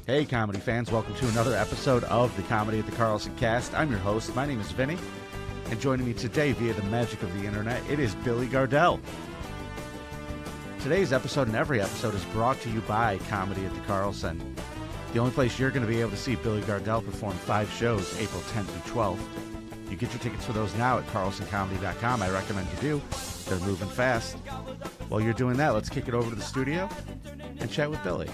Hey, comedy fans, welcome to another episode of the Comedy The Carlsoncast. I'm your host. My name is Vinny, and joining me today via the magic of the internet, it is Billy Gardell. Today's episode and every episode is brought to you by Comedy at the Carlson, the only place you're going to be able to see Billy Gardell perform 5 shows, April 10th through 12th. You get your tickets for those now at carlsoncomedy.com. I recommend you do. They're moving fast. While you're doing that, let's kick it over to the studio and chat with Billy.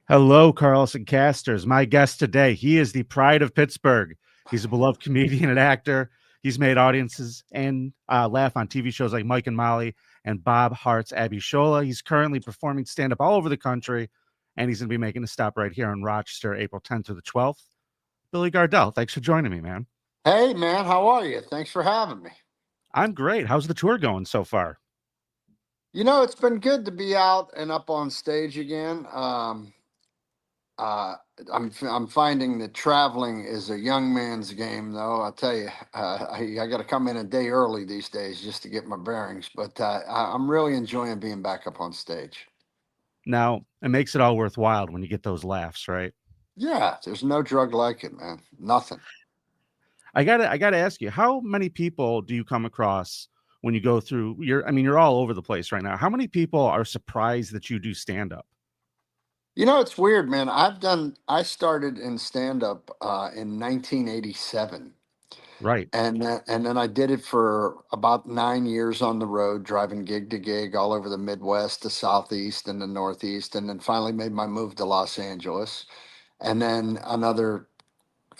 Hello, Carlson casters. My guest today, he is the pride of Pittsburgh. He's a beloved comedian and actor. He's made audiences and laugh on TV shows like Mike and Molly and Bob Hearts Abishola. He's currently performing stand-up all over the country, and he's going to be making a stop right here in Rochester, April 10th to the 12th. Billy Gardell, thanks for joining me, man. Hey, man, how are you? Thanks for having me. I'm great. How's the tour going so far? You know, it's been good to be out and up on stage again. I'm finding that traveling is a young man's game, though. I'll tell you, I got to come in a day early these days just to get my bearings. But I'm really enjoying being back up on stage. Now, it makes it all worthwhile when you get those laughs, right? Yeah, there's no drug like it, man. Nothing. I gotta ask you, how many people do you come across when you go through you're all over the place right now. How many people are surprised that you do stand up? You know, it's weird, man. I started in stand-up in 1987. Right. And then I did it for about 9 years on the road, driving gig to gig all over the Midwest, the Southeast, and the Northeast, and then finally made my move to Los Angeles. And then another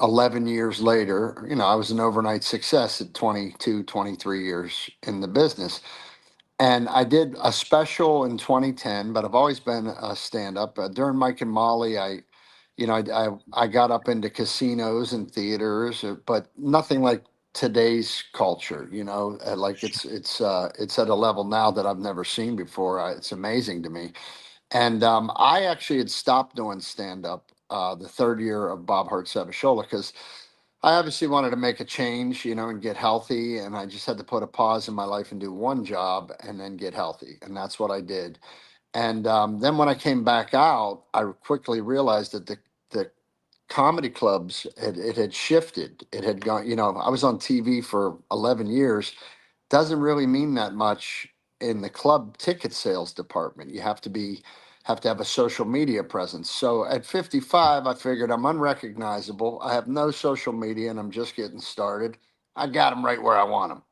11 years later, you know, I was an overnight success at 22, 23 years in the business. And I did a special in 2010, but I've always been a stand-up. During Mike and Molly, I got up into casinos and theaters, but nothing like today's culture. You know, like it's at a level now that I've never seen before. It's amazing to me. And I actually had stopped doing stand-up the third year of Bob Hearts Abishola because I obviously wanted to make a change, you know, and get healthy. And I just had to put a pause in my life and do one job and then get healthy. And that's what I did. And then when I came back out, I quickly realized that the comedy clubs it had shifted. It had gone, you know, I was on TV for 11 years. Doesn't really mean that much in the club ticket sales department. You have to have a social media presence. So at 55, I figured I'm unrecognizable. I have no social media and I'm just getting started. I got them right where I want them.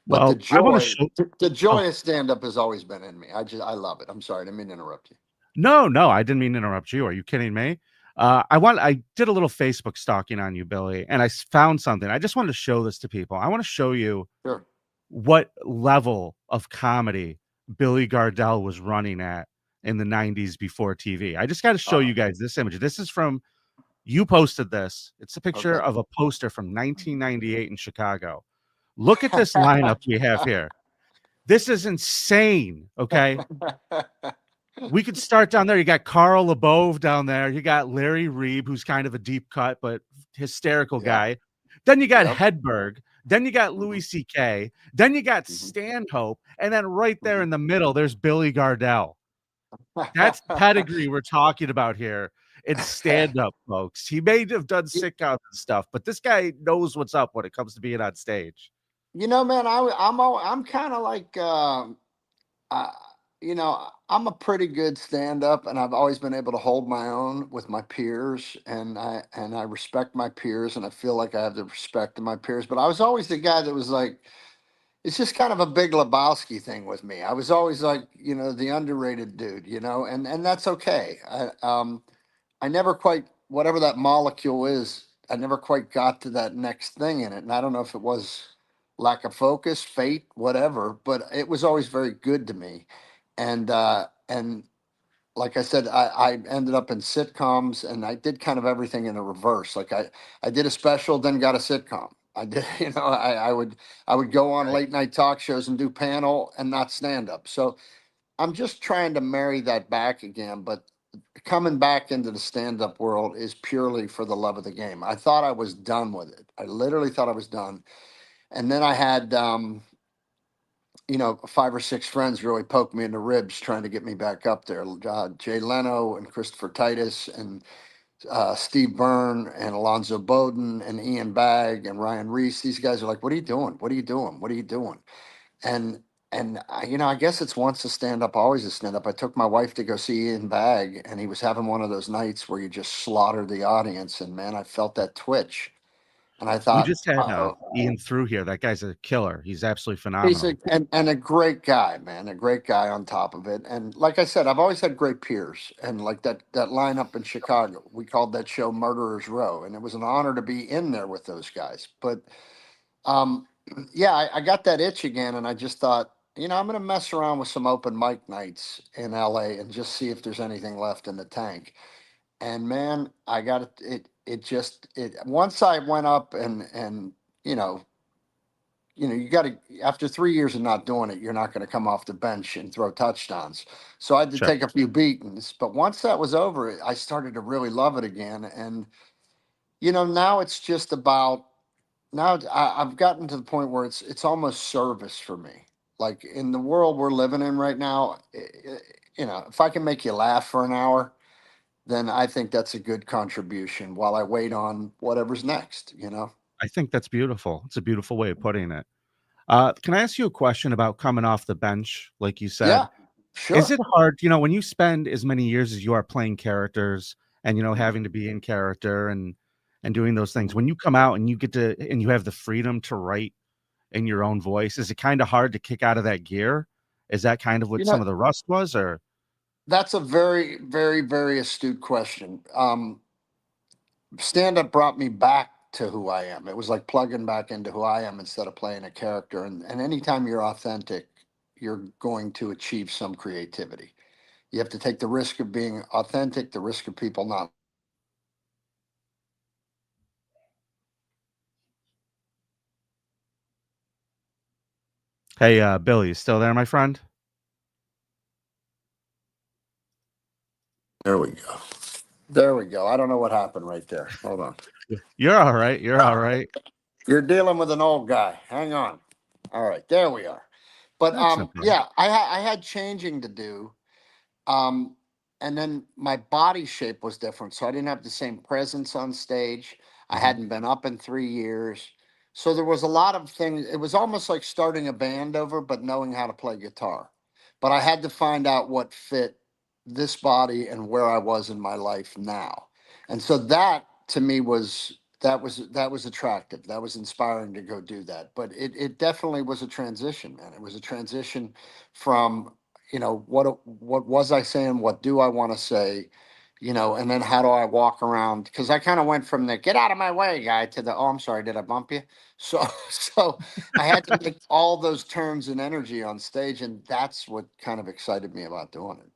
But Well, I want to show. the Oh, joy of stand up has always been in me. I love it. I'm sorry, I didn't mean to interrupt you. no, I didn't mean to interrupt you. Are you kidding me? I did a little Facebook stalking on you, Billy, and I found something. I just wanted to show this to people. I want to show you Sure. what level of comedy Billy Gardell was running at in the 90s before TV. I just got to show Uh, you guys this image. This is from you posted this. It's a picture okay. of a poster from 1998 in Chicago. Look at this lineup we have here. This is insane. Okay. We could start down there. You got Carl LeBove down there. You got Larry Reeb, who's kind of a deep cut, but hysterical Yeah. guy. Then you got Yep. Hedberg. Then you got Louis Mhm, C.K. Then you got mhm, Stanhope. And then right there mhm. in the middle, there's Billy Gardell. That's the pedigree we're talking about here. It's stand-up, folks. He may have done Y- sitcoms and stuff, but this guy knows what's up when it comes to being on stage. You know, man, I'm kind of like I, you know, I'm a pretty good stand-up, and I've always been able to hold my own with my peers, and I respect my peers, and I feel like I have the respect of my peers. But I was always the guy that was like, it's just kind of a Big Lebowski thing with me. I was always like, you know, the underrated dude, you know, and that's okay. I never quite whatever that molecule is. I never quite got to that next thing in it, and I don't know if it was lack of focus, fate, whatever. But it was always very good to me, and like I said, I ended up in sitcoms, and I did kind of everything in a reverse. Like I did a special, then got a sitcom. I did, you know, I would go on Right. late night talk shows and do panel and not stand up. So I'm just trying to marry that back again, but coming back into the stand-up world is purely for the love of the game. I thought I was done with it. I literally thought I was done. And then I had five or six friends really poked me in the ribs trying to get me back up there. Jay Leno and Christopher Titus and Steve Byrne and Alonzo Bowden and Ian Bagg and Ryan Reese. These guys are like, "What are you doing? What are you doing? What are you doing?" And I guess it's once a stand up, always a stand up. I took my wife to go see Ian Bagg, and he was having one of those nights where you just slaughter the audience. And man, I felt that twitch, and I We thought, just had uh, Ian through here. That guy's a killer. He's absolutely he's phenomenal. and a great guy, man, a great guy on top of it. And like I said, I've always had great peers. And like that lineup in Chicago, we called that show Murderers Row, and it was an honor to be in there with those guys. But um, yeah, I got that itch again, and I just thought, I'm going to mess around with some open mic nights in LA and just see if there's anything left in the tank. And man, I got it. It once I went up and you know you got to, after 3 years of not doing it, you're not going to come off the bench and throw touchdowns. So I had to Sure. take a few beatings. But once that was over, I started to really love it again. And now it's just about, now I've gotten to the point where it's almost service for me. Like in the world we're living in right now, if I can make you laugh for an hour, then I think that's a good contribution while I wait on whatever's next. I think that's beautiful. It's a beautiful way of putting it. Can I ask you a question about coming off the bench, like you Yeah, said? Is sure. it hard, when you spend as many years as you are playing characters and, having to be in character and doing those things, when you come out and you get to and you have the freedom to write in your own voice, is it kind of hard to kick out of that gear? Is that kind of You what some know, of the rust was, or that's a very, very, very astute question. Stand up brought me back to who I am. It was like plugging back into who I am instead of playing a character. And anytime you're authentic, you're going to achieve some creativity. You have to take the risk of being authentic, the risk of people not. hey, Billy, you still there, my friend? There we go. There we go. I don't know what happened right there. Hold on. You're all right. You're all right. You're dealing with an old guy. Hang on. All right, there we are. But That's okay. yeah, I had changing to do. Um, and then my body shape was different. So I didn't have the same presence on stage. I Mhm. hadn't been up in 3 years. So there was a lot of things. It was almost like starting a band over, but knowing how to play guitar. But I had to find out what fit this body and where I was in my life now. And so that to me was attractive. That was inspiring to go do that. But it definitely was a transition, man. It was a transition from what was I saying? What do I want to say? And then how do I walk around? Because I kind of went from the get out of my way guy to the, oh, I'm sorry, did I bump you? So so I had to make all those turns and energy on stage, and that's what kind of excited me about doing it.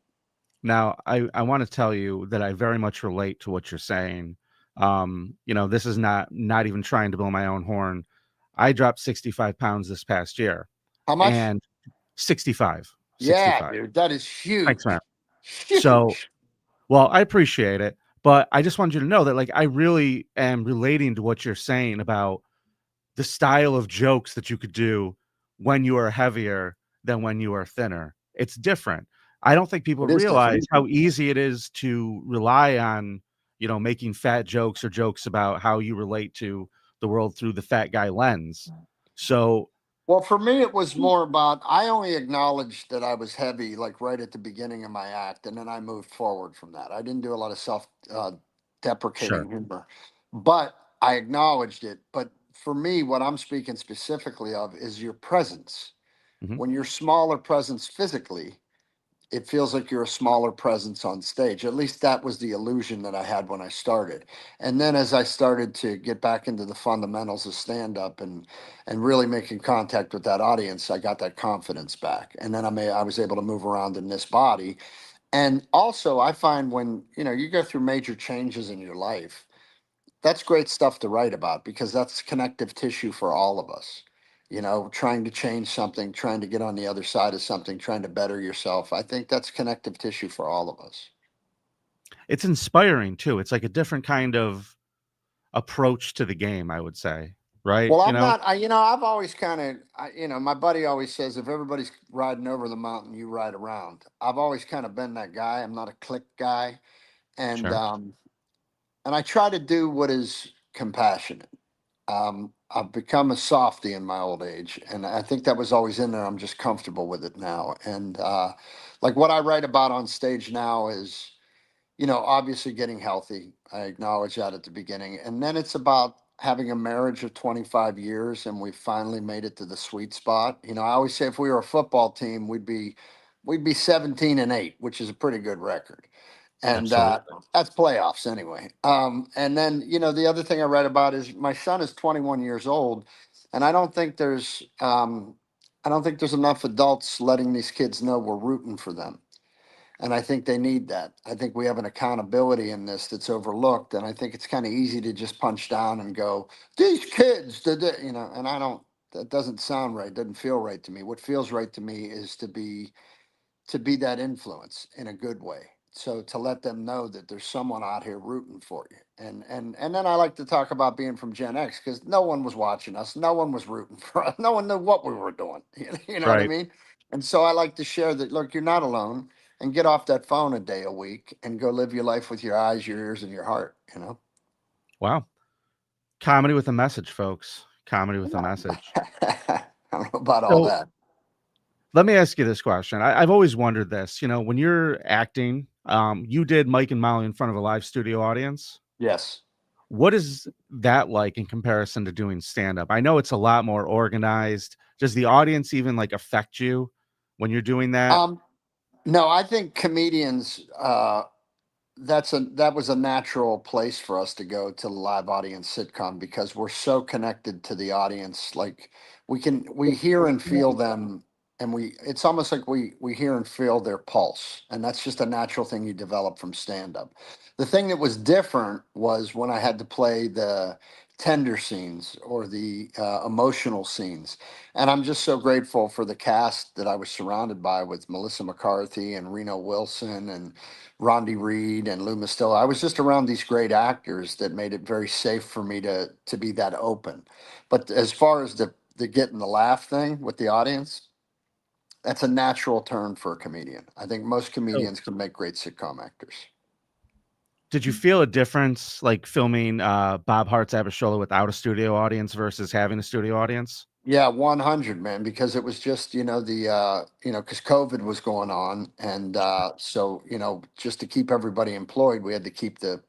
Now, I want to tell you that I very much relate to what you're saying. This is not even trying to blow my own horn. I dropped 65 pounds this past year, How much? and 65, Yeah, 65. dude, that is Thanks, man. huge. So, Huge. well, I appreciate it, but I just wanted you to know that, like, I really am relating to what you're saying about the style of jokes that you could do when you are heavier than when you are thinner. It's different. I don't think people It is realize different. how easy it is to rely on, making fat jokes or jokes about how you relate to the world through the fat guy lens. So, Well, for me, it was more about I only acknowledged that I was heavy, like right at the beginning of my act, and then I moved forward from that. I didn't do a lot of self sure. deprecating humor, but I acknowledged it. But for me, what I'm speaking specifically of is your presence. Mhm. When you're smaller presence physically, it feels like you're a smaller presence on stage. At least that was the illusion that I had when I started. And then as I started to get back into the fundamentals of stand up and really making contact with that audience, I got that confidence back. And then I was able to move around in this body. And also I find when, you go through major changes in your life, that's great stuff to write about because that's connective tissue for all of us. Trying to change something, trying to get on the other side of something, trying to better yourself. I think that's connective tissue for all of us. It's inspiring too. It's like a different kind of approach to the game, I would say. right? Well, You I'm know? not. I've always kind of, my buddy always says if everybody's riding over the mountain, you ride around. I've always kind of been that guy. I'm not a click guy, and Sure. um, and I try to do what is compassionate. I've become a softy in my old age, and I think that was always in there. I'm just comfortable with it now, and like what I write about on stage now is, obviously getting healthy. I acknowledge that at the beginning. And then it's about having a marriage of 25 years and we finally made it to the sweet spot. I always say if we were a football team, we'd be 17-8, which is a pretty good record. And Absolutely. that's playoffs anyway. And then, the other thing I read about is my son is 21 years old, and I don't think there's enough adults letting these kids know we're rooting for them. And I think they need that. I think we have an accountability in this that's overlooked. And I think it's kind of easy to just punch down and go, these kids, and that doesn't sound right, doesn't feel right to me. What feels right to me is to be that influence in a good way. So to let them know that there's someone out here rooting for you. And then I like to talk about being from Gen X because no one was watching us, no one was rooting for us, no one knew what we were doing. You know what I Right. mean? And so I like to share that. Look, you're not alone, and get off that phone a day a week and go live your life with your eyes, your ears, and your heart. Wow. Comedy with a message, folks. Comedy with a message. I don't know about all So that. let me ask you this question. I've always wondered this. When you're acting, you did Mike and Molly in front of a live studio audience. Yes. What is that like in comparison to doing stand up? I know it's a lot more organized. Does the audience even like affect you when you're doing that? Um, no, I think comedians. That was a natural place for us to go to the live audience sitcom because we're so connected to the audience. Like we hear and feel them, and it's almost like we hear and feel their pulse, and that's just a natural thing you develop from stand up. The thing that was different was when I had to play the tender scenes or the emotional scenes, and I'm just so grateful for the cast that I was surrounded by with Melissa McCarthy and Reno Wilson and Rondi Reed and Lou Mastillo. I was just around these great actors that made it very safe for me to be that open. But as far as the getting the laugh thing with the audience, that's a natural turn for a comedian. I think most So, comedians can make great sitcom actors. did you feel a difference like filming Bob Hearts Abishola without a studio audience versus having a studio audience? Yeah, 100, man, because it was just, because COVID was going on. And so, just to keep everybody employed, we had to keep the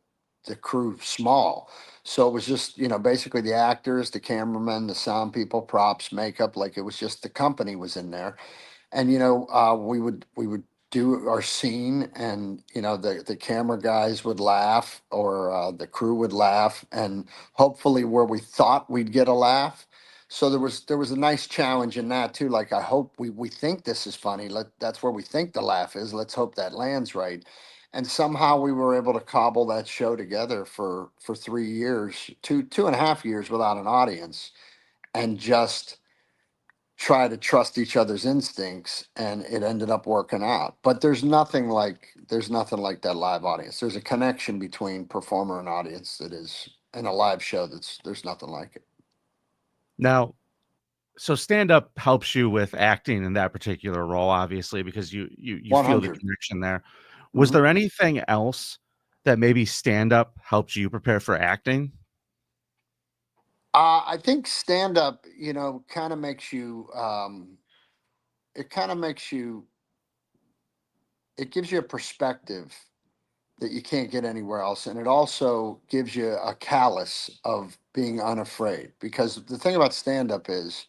crew small. So it was just, basically the actors, the cameramen, the sound people, props, makeup, like it was just the company was in there. And we would do our scene, and the camera guys would laugh, or the crew would laugh, and hopefully where we thought we'd get a laugh. So there was a nice challenge in that too. Like, I hope we think this is funny, that's where we think the laugh is, let's hope that lands right. And somehow we were able to cobble that show together for 3 years, 2.5 years without an audience, and just try to trust each other's instincts, and it ended up working out. But there's nothing like that live audience. There's a connection between performer and audience that is in a live show. There's nothing like it. Now, so stand up helps you with acting in that particular role, obviously, because you feel the 100. connection there. Was Mhm. there anything else that maybe stand up helped you prepare for acting? I think stand up, kind of makes you. It kind of makes you. It gives you a perspective that you can't get anywhere else, and it also gives you a callus of being unafraid. Because the thing about stand up is,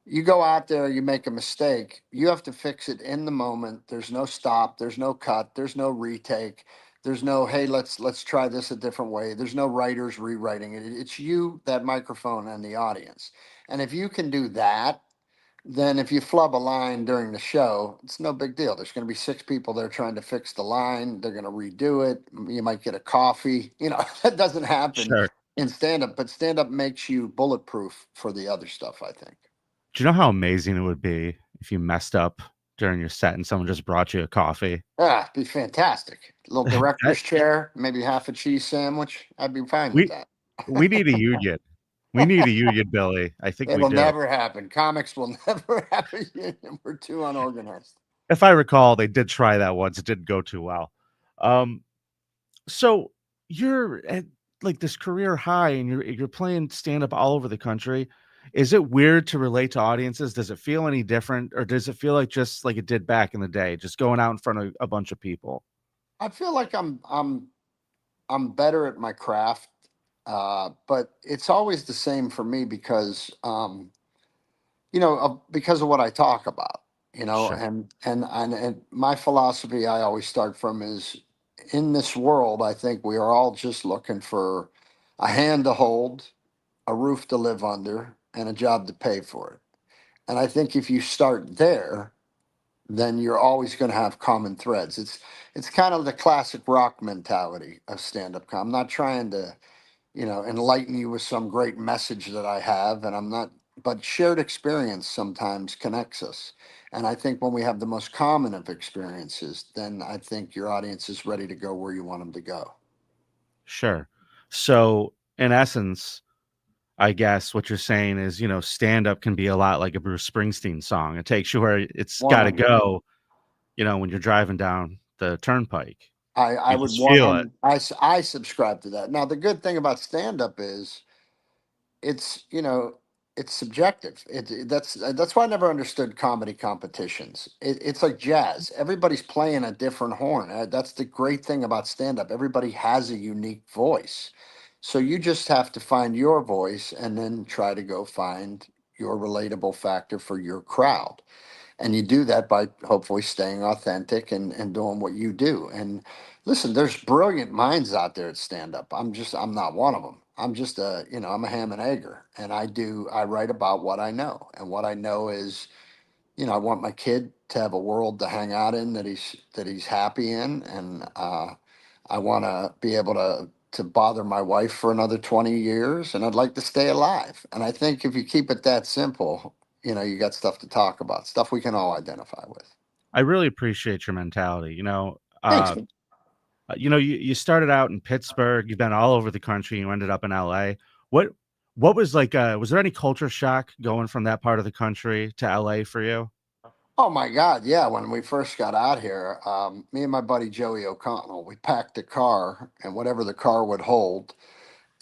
you go out there, you make a mistake, you have to fix it in the moment. There's no stop, there's no cut, there's no retake, there's no, hey, let's try this a different way. There's no writers rewriting it. It's you, that microphone, and the audience. And if you can do that, then if you flub a line during the show, it's no big deal. There's going to be six people there trying to fix the line. They're going to redo it. You might get a coffee. That doesn't happen Sure. in stand up, but stand up makes you bulletproof for the other stuff, I think. Do you know how amazing it would be if you messed up during your set and someone just brought you a coffee? Ah, it'd be fantastic. A little That director's chair, maybe half a cheese sandwich. I'd be fine with we that. we need a union. We need a union, Billy. I think we It'll do. never happen. Comics will never have a union. We're too unorganized. If I recall, they did try that once. It didn't go too well. Um, so you're at like this career high, and you're playing stand up all over the country. Is it weird to relate to audiences? Does it feel any different, or does it feel like just like it did back in the day, just going out in front of a bunch of people? I feel like I'm better at my craft, but it's always the same for me because because of what I talk about, Sure, and my philosophy I always start from is in this world, I think we are all just looking for a hand to hold, a roof to live under, and a job to pay for it. And I think if you start there, then you're always going to have common threads. It's kind of the classic rock mentality of stand-up. I'm not trying to enlighten you with some great message that I have, and I'm not, but shared experience sometimes connects us. And I think when we have the most common of experiences, then I think your audience is ready to go where you want them to go. sure. So in essence, I guess what you're saying is, stand up can be a lot like a Bruce Springsteen song. It takes you where it's got to 100. go, when you're driving down the turnpike. I You would just feel it. 100. I subscribe to that. Now the good thing about stand up is it's it's subjective. That's why I never understood comedy competitions. It's like jazz. Everybody's playing a different horn. That's the great thing about stand up. Everybody has a unique voice, so you just have to find your voice and then try to go find your relatable factor for your crowd. And you do that by hopefully staying authentic and doing what you do. And listen, there's brilliant minds out there at stand up. I'm not one of them. I'm just I'm a ham and egger, and I write about what I know. And what I know is, I want my kid to have a world to hang out in that he's happy in. And I want to be able to bother my wife for another 20 years, and I'd like to stay alive. And I think if you keep it that simple, you got stuff to talk about, stuff we can all identify with. I really appreciate your mentality. Thanks, man. You started out in Pittsburgh. You've been all over the country. You ended up in LA. What what was like? Was there any culture shock going from that part of the country to LA for you? Oh my God, yeah. When we first got out here, me and my buddy Joey O'Connell, we packed a car and whatever the car would hold,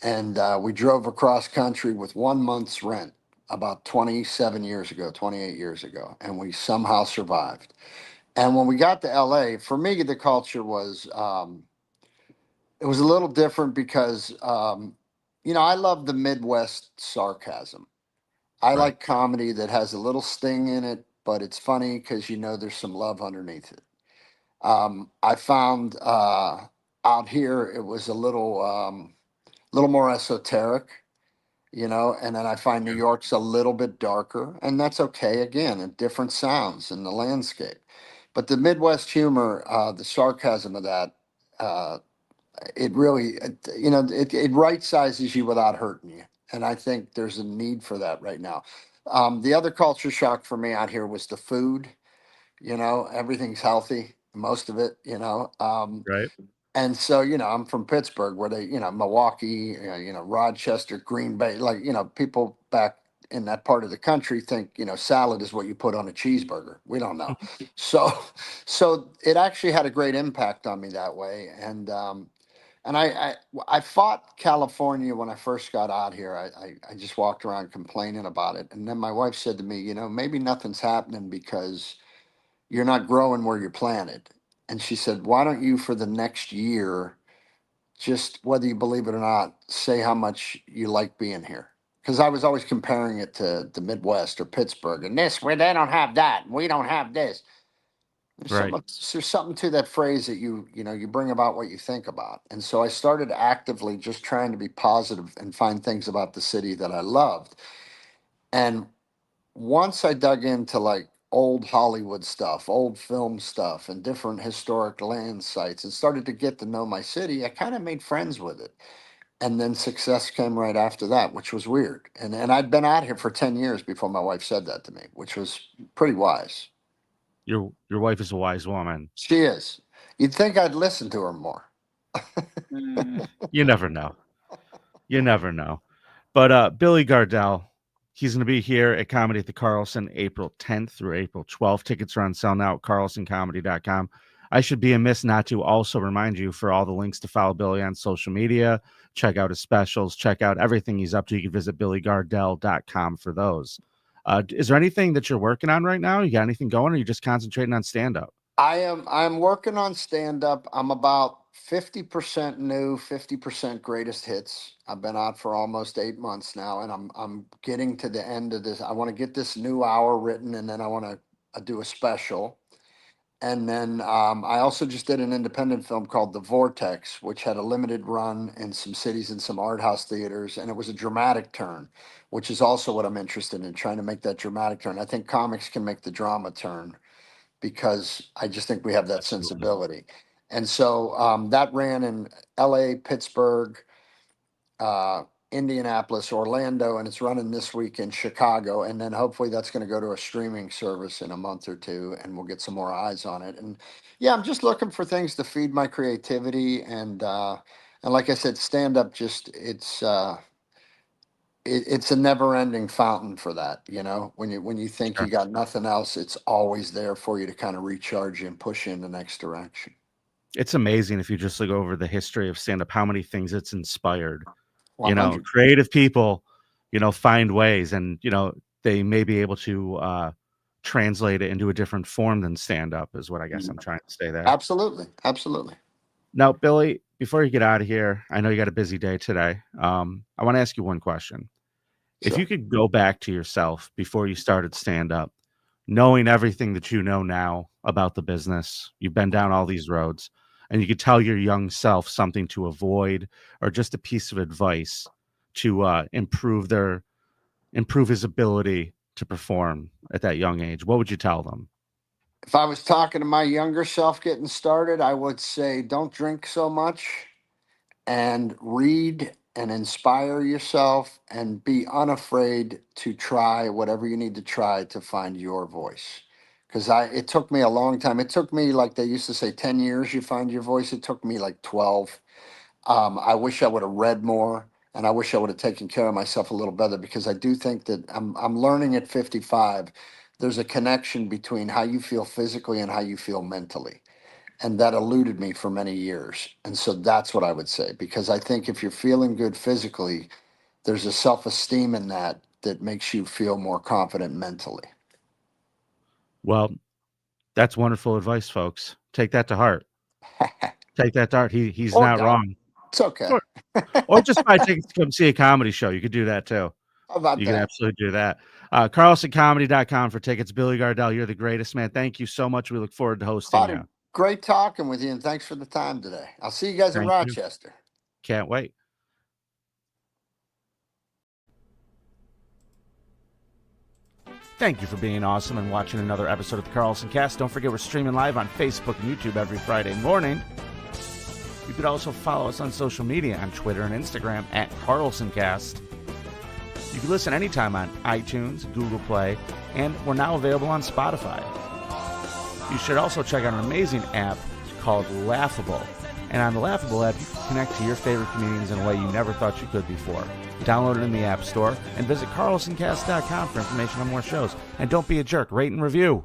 and we drove across country with 1 month's rent about 27 years ago, 28 years ago, and we somehow survived. And when we got to LA, for me, the culture was it was a little different because I love the Midwest sarcasm. I Right. like comedy that has a little sting in it, but it's funny because there's some love underneath it. I found out here it was a little more esoteric, and then I find New Yeah. York's a little bit darker, and that's okay. Again, and different sounds in the landscape. But the Midwest humor, the sarcasm of that, uh, it really, it right sizes you without hurting you. And I think there's a need for that right now. The other culture shock for me out here was the food. Everything's healthy, most of it. Right. And so, I'm from Pittsburgh, where Milwaukee, Rochester, Green Bay, like, people back in that part of the country think, salad is what you put on a cheeseburger. We don't know. So, so it actually had a great impact on me that way. And I fought California when I first got out here. I just walked around complaining about it. And then my wife said to me, maybe nothing's happening because you're not growing where you're planted. And she said, why don't you, for the next year, just whether you believe it or not, say how much you like being here? Because I was always comparing it to the Midwest or Pittsburgh and this, where they don't have that, and we don't have this. Right. There's something to that phrase that you bring about what you think about. And so I started actively just trying to be positive and find things about the city that I loved. And once I dug into like old Hollywood stuff, old film stuff, and different historic land sites and started to get to know my city, I kind of made friends with it. And then success came right after that, which was weird. And I'd been out here for 10 years before my wife said that to me, which was pretty wise. Your wife is a wise woman. She is. You'd think I'd listen to her more. You never know. You never know. But Billy Gardell, he's going to be here at Comedy at the Carlson April 10th through April 12th. Tickets are on sale now at carlsoncomedy.com. I should be amiss not to also remind you for all the links to follow Billy on social media. Check out his specials. Check out everything he's up to. You can visit billygardell.com for those. Is there anything that you're working on right now? You got anything going, or are you just concentrating on stand-up? I'm working on stand-up. I'm about 50% new, 50% greatest hits. I've been out for almost 8 months now, and I'm getting to the end of this. I want to get this new hour written, and then I want to do a special. And then I also just did an independent film called The Vortex, which had a limited run in some cities and some art house theaters. And it was a dramatic turn, which is also what I'm interested in, trying to make that dramatic turn. I think comics can make the drama turn because I just think we have that Absolutely. sensibility. And so that ran in LA, Pittsburgh, uh, Indianapolis, Orlando, and it's running this week in Chicago. And then hopefully that's going to go to a streaming service in a month or two, and we'll get some more eyes on it. And yeah, I'm just looking for things to feed my creativity. And like I said, stand up it's a never ending fountain for that. You know, when you think Sure. you got nothing else, it's always there for you to kind of recharge you and push you in the next direction. It's amazing if you just look over the history of stand-up, how many things it's inspired. 100. Creative people, find ways, and they may be able to translate it into a different form than stand up, is what I guess I'm trying to say there. Absolutely. Absolutely. Now, Billy, before you get out of here, I know you got a busy day today. I want to ask you one question. If Sure. you could go back to yourself before you started stand up, knowing everything that you know now about the business, you've been down all these roads, and you could tell your young self something to avoid or just a piece of advice to improve his ability to perform at that young age, what would you tell them? If I was talking to my younger self getting started, I would say don't drink so much and read and inspire yourself and be unafraid to try whatever you need to try to find your voice. Because it took me a long time. It took me, like they used to say, 10 years you find your voice. It took me like 12. I wish I would have read more, and I wish I would have taken care of myself a little better, because I do think that I'm learning at 55. There's a connection between how you feel physically and how you feel mentally. And that eluded me for many years. And so that's what I would say, because I think if you're feeling good physically, there's a self-esteem in that makes you feel more confident mentally. Well, that's wonderful advice, folks. Take that to heart. Take that to heart. He's Or not don't. wrong. It's okay. Or just buy tickets to come see a comedy show. You could do that too. How about You can that? absolutely do that. CarlsonComedy.com for tickets. Billy Gardell, you're the greatest, man. Thank you so much. We look forward to hosting Buddy, you. great talking with you, and thanks for the time today. I'll see you guys in Thank you. Rochester. Can't wait. Thank you for being awesome and watching another episode of the Carlson Cast. Don't forget we're streaming live on Facebook and YouTube every Friday morning. You could also follow us on social media on Twitter and Instagram at CarlsonCast. You can listen anytime on iTunes, Google Play, and we're now available on Spotify. You should also check out an amazing app called Laughable. And on the Laughable app, you can connect to your favorite comedians in a way you never thought you could before. Download it in the App Store and visit carlsoncast.com for information on more shows. And don't be a jerk, rate and review.